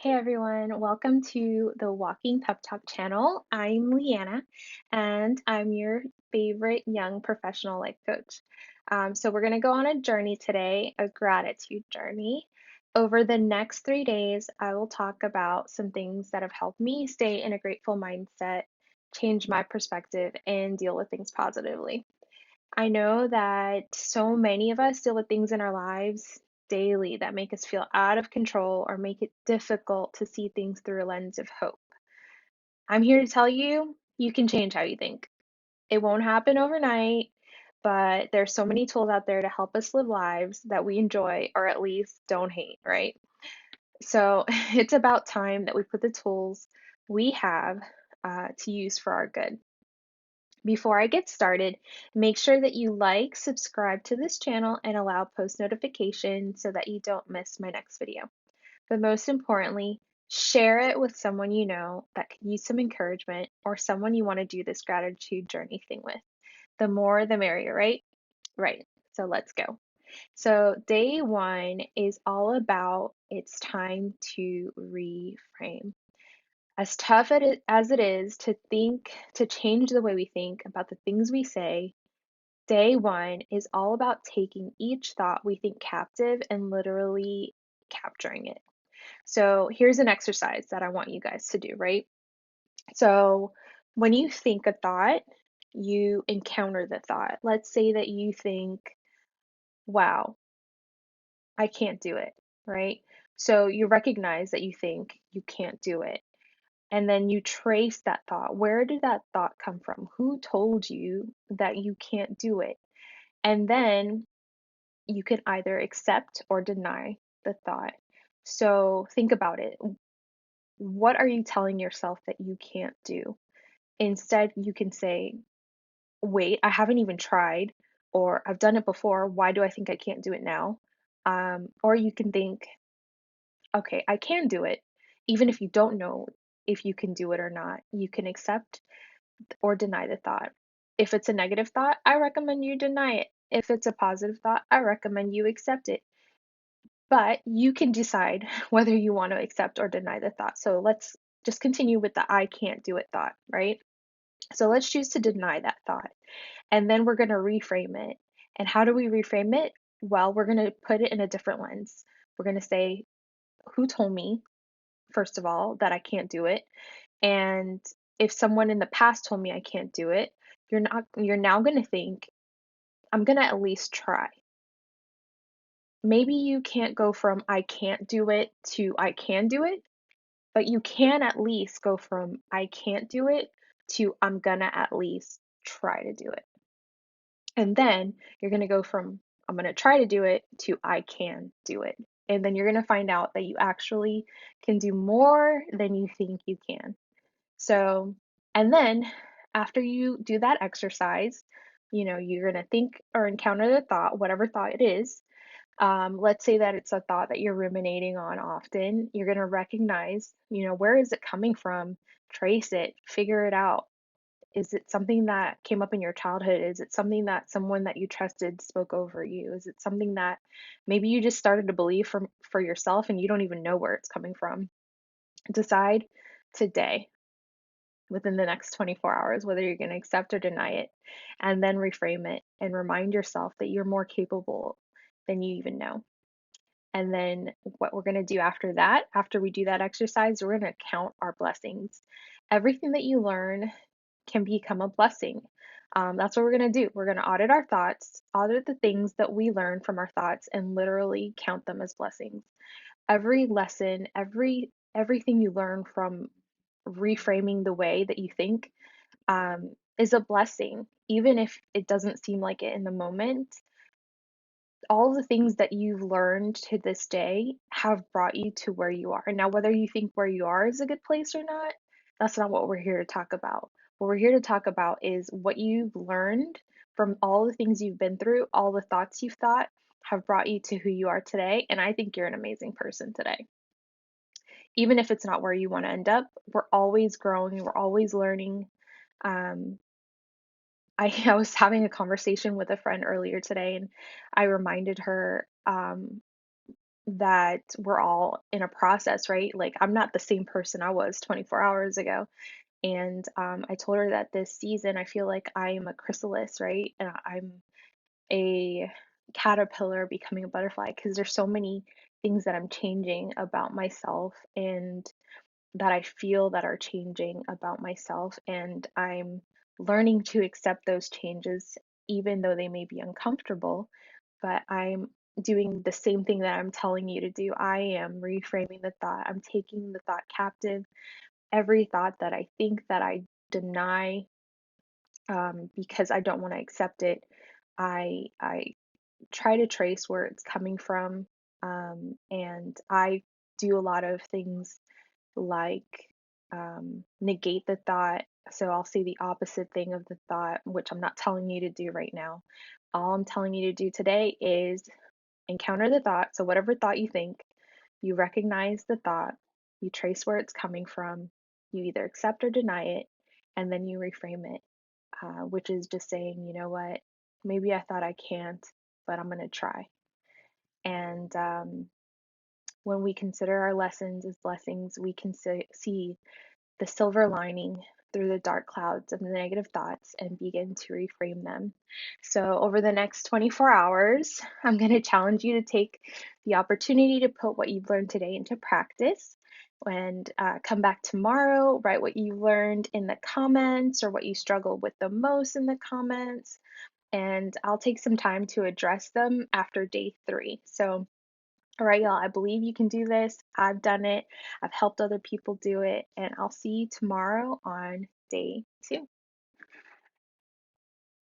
Hey everyone, welcome to the Walking Pep Talk channel. I'm Leanna and I'm your favorite young professional life coach. So, we're going to go on a journey today, a gratitude journey. Over the next 3 days, I will talk about some things that have helped me stay in a grateful mindset, change my perspective, and deal with things positively. I know that so many of us deal with things in our lives daily that make us feel out of control or make it difficult to see things through a lens of hope. I'm here to tell you, you can change how you think. It won't happen overnight, but there's so many tools out there to help us live lives that we enjoy or at least don't hate, right? So it's about time that we put the tools we have to use for our good. Before I get started, make sure that you like, subscribe to this channel, and allow post notifications so that you don't miss my next video. But most importantly, share it with someone you know that could use some encouragement or someone you want to do this gratitude journey thing with. The more, the merrier, right? Right. So let's go. So, day one is all about it's time to reframe. As tough as it is to think, to change the way we think about the things we say, day one is all about taking each thought we think captive and literally capturing it. So here's an exercise that I want you guys to do, right? So when you think a thought, you encounter the thought. Let's say that you think, wow, I can't do it, right? So you recognize that you think you can't do it. And then you trace that thought. Where did that thought come from? Who told you that you can't do it? And then you can either accept or deny the thought. So think about it. What are you telling yourself that you can't do? Instead, you can say, wait, I haven't even tried, or I've done it before. Why do I think I can't do it now? Or you can think, okay, I can do it. Even if you don't know if you can do it or not, you can accept or deny the thought. If it's a negative thought, I recommend you deny it. If it's a positive thought, I recommend you accept it. But you can decide whether you want to accept or deny the thought. So let's just continue with the I can't do it thought, right? So let's choose to deny that thought. And then we're going to reframe it. And how do we reframe it? Well, we're going to put it in a different lens. We're going to say, who told me, first of all, that I can't do it? And if someone in the past told me I can't do it, you're now going to think, I'm going to at least try. Maybe you can't go from I can't do it to I can do it, but you can at least go from I can't do it to I'm gonna at least try to do it. And then you're gonna go from I'm gonna try to do it to I can do it. And then you're gonna find out that you actually can do more than you think you can. So, and then after you do that exercise, you're gonna think or encounter the thought, whatever thought it is. Let's say that it's a thought that you're ruminating on often. You're going to recognize, where is it coming from? Trace it, figure it out. Is it something that came up in your childhood? Is it something that someone that you trusted spoke over you? Is it something that maybe you just started to believe for yourself and you don't even know where it's coming from? Decide today, within the next 24 hours, whether you're going to accept or deny it, and then reframe it and remind yourself that you're more capable than you even know. And then what we're going to do after that, after we do that exercise, we're going to count our blessings. Everything that you learn can become a blessing. That's what we're going to do. We're going to audit our thoughts, audit the things that we learn from our thoughts, and literally count them as blessings. Every lesson, everything you learn from reframing the way that you think is a blessing, even if it doesn't seem like it in the moment. All the things that you've learned to this day have brought you to where you are. Now, whether you think where you are is a good place or not, that's not what we're here to talk about. What we're here to talk about is what you've learned from all the things you've been through, all the thoughts you've thought have brought you to who you are today. And I think you're an amazing person today. Even if it's not where you want to end up, we're always growing, we're always learning. Um, I was having a conversation with a friend earlier today, and I reminded her that we're all in a process, right? Like, I'm not the same person I was 24 hours ago. And I told her that this season I feel like I am a chrysalis, right? And I'm a caterpillar becoming a butterfly because there's so many things that I'm changing about myself and that I feel that are changing about myself. And I'm learning to accept those changes, even though they may be uncomfortable. But I'm doing the same thing that I'm telling you to do. I am reframing the thought, I'm taking the thought captive. Every thought that I think that I deny because I don't want to accept it, I try to trace where it's coming from, and I do a lot of things like negate the thought. So I'll say the opposite thing of the thought, which I'm not telling you to do right now. All I'm telling you to do today is encounter the thought. So, whatever thought you think, you recognize the thought, you trace where it's coming from, you either accept or deny it, and then you reframe it, which is just saying, you know what, maybe I thought I can't, but I'm going to try. And when we consider our lessons as blessings, we can see the silver lining through the dark clouds of the negative thoughts and begin to reframe them. So, over the next 24 hours, I'm going to challenge you to take the opportunity to put what you've learned today into practice and come back tomorrow, write what you learned in the comments or what you struggled with the most in the comments. And I'll take some time to address them after day 3. So, all right, y'all, I believe you can do this. I've done it. I've helped other people do it. And I'll see you tomorrow on day 2.